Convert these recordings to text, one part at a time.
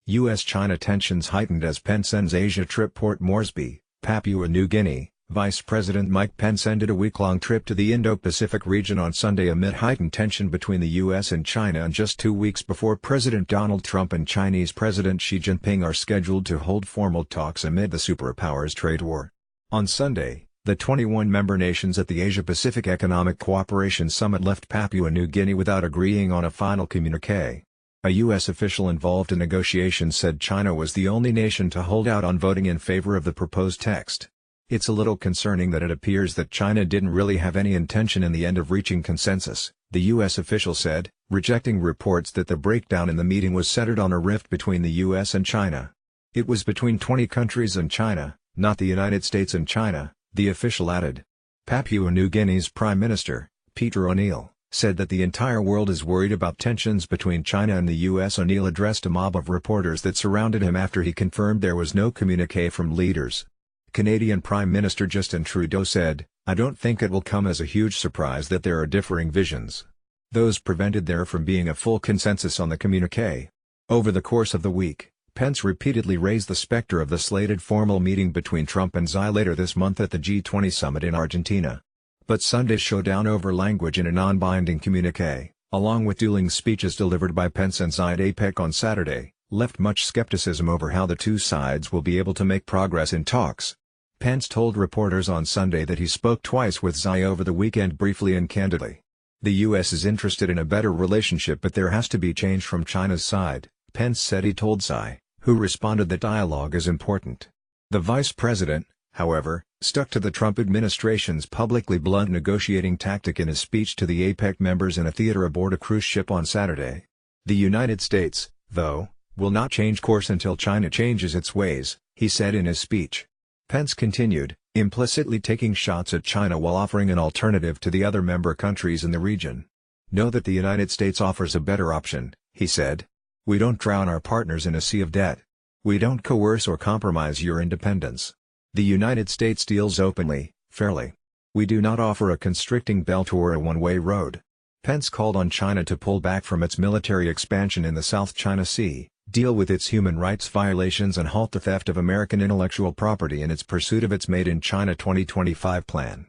U.S. China tensions heightened as Pence ends Asia trip. Port Moresby, Papua New Guinea. Vice President Mike Pence ended a week-long trip to the Indo-Pacific region on Sunday amid heightened tension between the U.S. and China, and just 2 weeks before President Donald Trump and Chinese President Xi Jinping are scheduled to hold formal talks amid the superpowers' trade war. On Sunday, the 21-member nations at the Asia-Pacific Economic Cooperation Summit left Papua New Guinea without agreeing on a final communique. A U.S. official involved in negotiations said China was the only nation to hold out on voting in favor of the proposed text. "It's a little concerning that it appears that China didn't really have any intention in the end of reaching consensus," the U.S. official said, rejecting reports that the breakdown in the meeting was centered on a rift between the U.S. and China. "It was between 20 countries and China, not the United States and China," the official added. Papua New Guinea's Prime Minister, Peter O'Neill, said that the entire world is worried about tensions between China and the U.S. O'Neill addressed a mob of reporters that surrounded him after he confirmed there was no communique from leaders. Canadian Prime Minister Justin Trudeau said, "I don't think it will come as a huge surprise that there are differing visions. Those prevented there from being a full consensus on the communique." Over the course of the week, Pence repeatedly raised the specter of the slated formal meeting between Trump and Xi later this month at the G20 summit in Argentina. But Sunday's showdown over language in a non-binding communique, along with dueling speeches delivered by Pence and Xi at APEC on Saturday, left much skepticism over how the two sides will be able to make progress in talks. Pence told reporters on Sunday that he spoke twice with Xi over the weekend briefly and candidly. "The U.S. is interested in a better relationship, but there has to be change from China's side," Pence said he told Xi, who responded that dialogue is important. The vice president, however, stuck to the Trump administration's publicly blunt negotiating tactic in his speech to the APEC members in a theater aboard a cruise ship on Saturday. "The United States, though, will not change course until China changes its ways," he said in his speech. Pence continued, implicitly taking shots at China while offering an alternative to the other member countries in the region. "Know that the United States offers a better option," he said. "We don't drown our partners in a sea of debt. We don't coerce or compromise your independence. The United States deals openly, fairly. We do not offer a constricting belt or a one-way road." Pence called on China to pull back from its military expansion in the South China Sea, deal with its human rights violations and halt the theft of American intellectual property in its pursuit of its Made in China 2025 plan.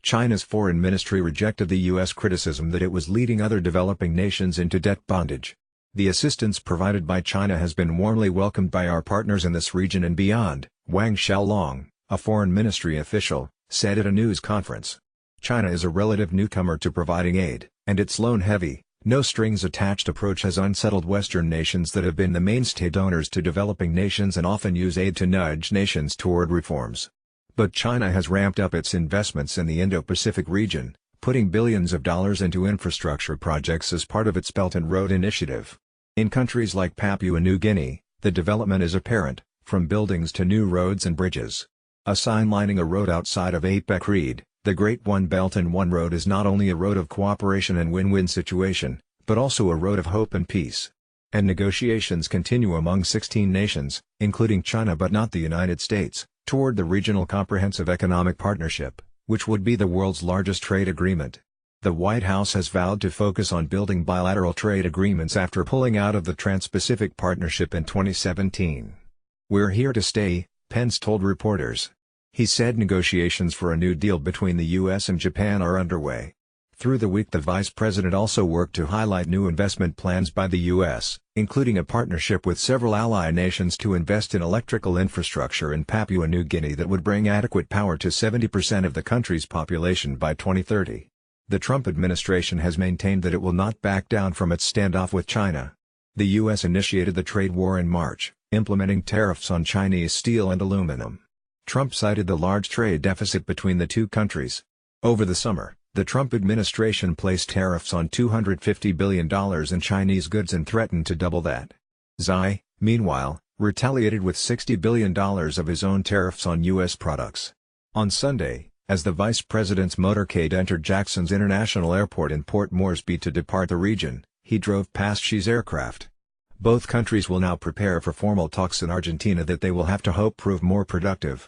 China's foreign ministry rejected the U.S. criticism that it was leading other developing nations into debt bondage. "The assistance provided by China has been warmly welcomed by our partners in this region and beyond," Wang Xiaolong, a foreign ministry official, said at a news conference. "China is a relative newcomer to providing aid, and its loan-heavy, no-strings-attached approach has unsettled Western nations that have been the mainstay donors to developing nations and often use aid to nudge nations toward reforms. But China has ramped up its investments in the Indo-Pacific region, putting billions of dollars into infrastructure projects as part of its Belt and Road Initiative. In countries like Papua New Guinea, the development is apparent, from buildings to new roads and bridges. A sign lining a road outside of APEC read, 'The Great One Belt and One Road is not only a road of cooperation and win-win situation, but also a road of hope and peace.' And negotiations continue among 16 nations, including China but not the United States, toward the Regional Comprehensive Economic Partnership, which would be the world's largest trade agreement. The White House has vowed to focus on building bilateral trade agreements after pulling out of the Trans-Pacific Partnership in 2017. "We're here to stay," Pence told reporters. He said negotiations for a new deal between the U.S. and Japan are underway. Through the week the vice president also worked to highlight new investment plans by the U.S., including a partnership with several ally nations to invest in electrical infrastructure in Papua New Guinea that would bring adequate power to 70% of the country's population by 2030. The Trump administration has maintained that it will not back down from its standoff with China. The U.S. initiated the trade war in March, implementing tariffs on Chinese steel and aluminum. Trump cited the large trade deficit between the two countries. Over the summer, the Trump administration placed tariffs on $250 billion in Chinese goods and threatened to double that. Xi, meanwhile, retaliated with $60 billion of his own tariffs on U.S. products. On Sunday, as the vice president's motorcade entered Jackson's International Airport in Port Moresby to depart the region, he drove past Xi's aircraft. Both countries will now prepare for formal talks in Argentina that they will have to hope prove more productive.